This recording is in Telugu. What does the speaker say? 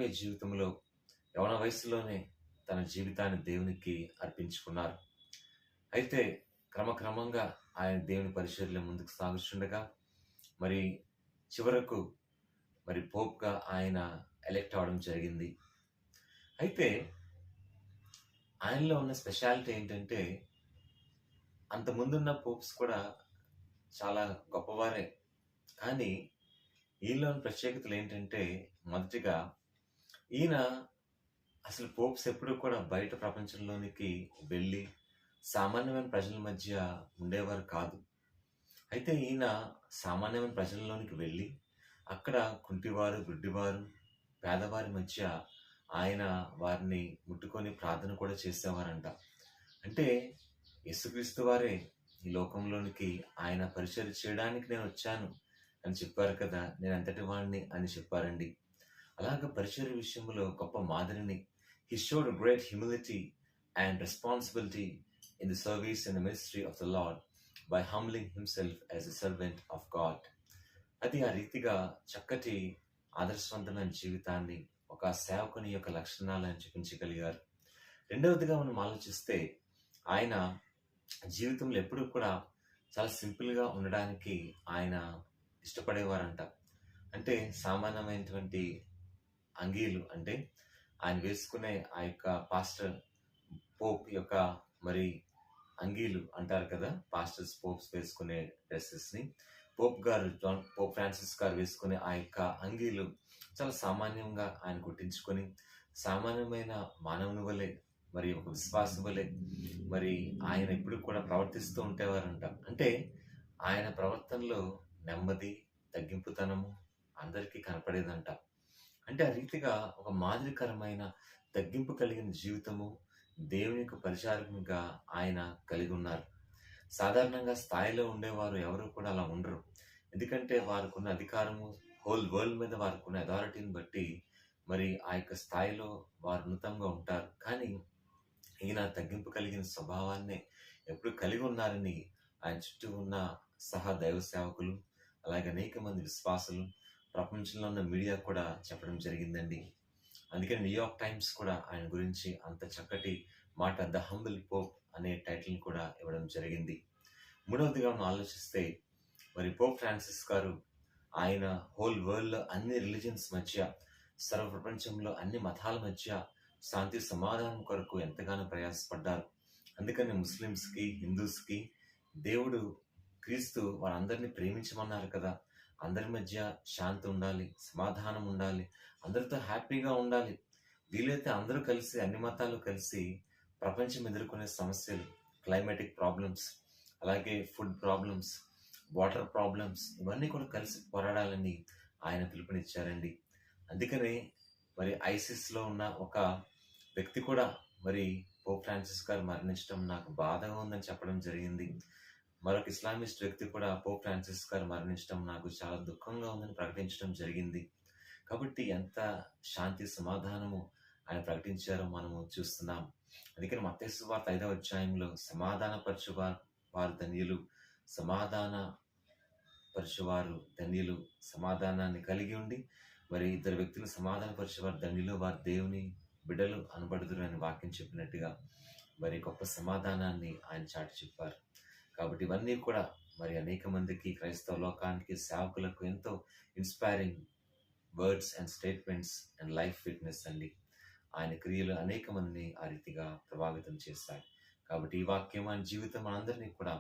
ఆత్మీయ జీవితంలో యవన వయసులోనే తన జీవితాన్ని దేవునికి అర్పించుకున్నారు. అయితే క్రమక్రమంగా ఆయన దేవుని పరిచర్యలో ముందుకు సాగుతుండగా మరి చివరకు పోప్‌గా ఆయన ఎలెక్ట్ అవ్వడం జరిగింది. అయితే ఆయనలో ఉన్న స్పెషాలిటీ ఏంటంటే అంతకుముందున్న పోప్స్ కూడా చాలా గొప్పవారే. కానీ ఈయనలోని ప్రత్యేకతలేంటంటే మొదటిగా ఈయన అసలు పోప్స్ ఎప్పుడూ కూడా బయట ప్రపంచంలోనికి వెళ్ళి సామాన్యమైన ప్రజల మధ్య ఉండేవారు కాదు. అయితే ఈయన సామాన్యమైన ప్రజల్లోనికి వెళ్ళి అక్కడ కుంటివారు, గుడ్డివారు, పేదవారి మధ్య ఆయన వారిని ముట్టుకొని ప్రార్థన కూడా చేసేవారంట. అంటే యేసుక్రీస్తు వారే ఈ లోకంలోనికి ఆయన పరిచర్య చేయడానికి నేనొచ్చాను అని చెప్పారు కదా! నేనంతటి వాడిని అని చెప్పారండి. అలాగ పరిచర్య విషయంలో గొప్ప మాదిరిని he showed great humility and responsibility in the service and the ministry of the Lord by humbling himself as a servant of God. అది ఆ రీతిగా చక్కటి ఆదర్శవంతమైన జీవితాన్ని ఒక సేవకుని యొక్క లక్షణాలను చూపించగలిగారు. రెండవదిగా మనం ఆలోచిస్తే ఆయన జీవితంలో ఎప్పుడూ కూడా చాలా సింపుల్‌గా ఉండడానికి ఆయన ఇష్టపడేవారంట. అంటే సామాన్యమైనటువంటి అంగీలు అంటే ఆయన వేసుకునే ఆ యొక్క పాస్టర్ పోప్ యొక్క మరి అంగీలు అంటారు కదా! పాస్టర్స్, పోప్స్ వేసుకునే డ్రెసెస్‌ని పోప్ ఫ్రాన్సిస్ గారు వేసుకునే ఆ యొక్క అంగీలు చాలా సామాన్యంగా ఆయన కుట్టించుకొని, సామాన్యమైన మానవుని వలె మరి ఒక విశ్వాసి వలె మరి ఆయన ఎప్పుడు కూడా ప్రవర్తిస్తూ ఉండేవారంట. అంటే ఆయన ప్రవర్తనలో నెమ్మది, తగ్గింపుతనము అందరికీ కనపడేదంట. అంటే ఆ రీతిగా ఒక మాదిరికరమైన తగ్గింపు కలిగిన జీవితము దేవుని యొక్క పరిచారకునిగా ఆయన కలిగి ఉన్నారు. సాధారణంగా స్థాయిలో ఉండేవారు ఎవరు కూడా అలా ఉండరు. ఎందుకంటే వారికున్న అధికారము హోల్ వరల్డ్ మీద వారికున్న అథారిటీని బట్టి మరి ఆ యొక్క స్థాయిలో వారు ఉన్నతంగా ఉంటారు. కానీ ఈయన తగ్గింపు కలిగిన స్వభావాన్నే ఎప్పుడు కలిగి ఉన్నారని ఆయన చుట్టూ ఉన్న దైవ సేవకులు, అలాగే అనేక మంది విశ్వాసులు, ప్రపంచంలో ఉన్న మీడియా కూడా చెప్పడం జరిగిందండి. అందుకని న్యూయార్క్ టైమ్స్ కూడా ఆయన గురించి అంత చక్కటి మాట 'ద హంబుల్ పోప్' అనే టైటిల్‌ని కూడా ఇవ్వడం జరిగింది. మూడవదిగా మనం ఆలోచిస్తే మరి పోప్ ఫ్రాన్సిస్ గారు ఆయన హోల్ వరల్డ్‌లో అన్ని రిలిజియన్స్ మధ్య, సర్వ ప్రపంచంలో అన్ని మతాల మధ్య శాంతి సమాధానం కొరకు ఎంతగానో ప్రయాసపడ్డారు. అందుకని ముస్లిమ్స్‌కి, హిందూస్‌కి దేవుడు క్రీస్తు వారందరిని ప్రేమించమన్నారు కదా! అందరి మధ్య శాంతి ఉండాలి, సమాధానం ఉండాలి, అందరితో హ్యాపీగా ఉండాలి. వీలైతే అందరూ కలిసి అన్ని మతాలు కలిసి ప్రపంచం ఎదుర్కొనే సమస్యలు, క్లైమాటిక్ ప్రాబ్లమ్స్, అలాగే ఫుడ్ ప్రాబ్లమ్స్, వాటర్ ప్రాబ్లమ్స్ ఇవన్నీ కూడా కలిసి పోరాడాలని ఆయన పిలుపునిచ్చారండి. అందుకనే మరి ఐసిస్‌లో ఉన్న ఒక వ్యక్తి కూడా మరి పోప్ ఫ్రాన్సిస్ గారు మరణించడం నాకు బాధగా ఉందని చెప్పడం జరిగింది. మరొక ఇస్లామిస్ట్ వ్యక్తి కూడా పోప్ ఫ్రాన్సిస్ గారు మరణించడం నాకు చాలా దుఃఖంగా ఉందని ప్రకటించడం జరిగింది. కాబట్టి ఎంత శాంతి సమాధానము ఆయన ప్రకటించారో మనము చూస్తున్నాం. అందుకని మత్తయి సువార్త 5వ అధ్యాయంలో వారు ధన్యులు, సమాధాన పరచువారు ధన్యులు, సమాధానాన్ని కలిగి ఉండి మరి ఇద్దరు వ్యక్తులు సమాధానపరిచేవారు ధన్యులు, వారు దేవుని బిడ్డలు అనబడుదురు అని వాక్యం చెప్పినట్టుగా మరి గొప్ప సమాధానాన్ని ఆయన చాటి చెప్పారు. కాబట్టి ఇవన్నీ కూడా మరి అనేక మందికి, క్రైస్తవ లోకానికి, సేవకులకు ఎంతో inspiring words and statements and life witness అండి. ఆయన క్రియలు అనేక మందిని ఆ రీతిగా ప్రభావితం చేశాయి. కాబట్టి ఈ వాక్యం మన జీవితం మనందరినీ కూడా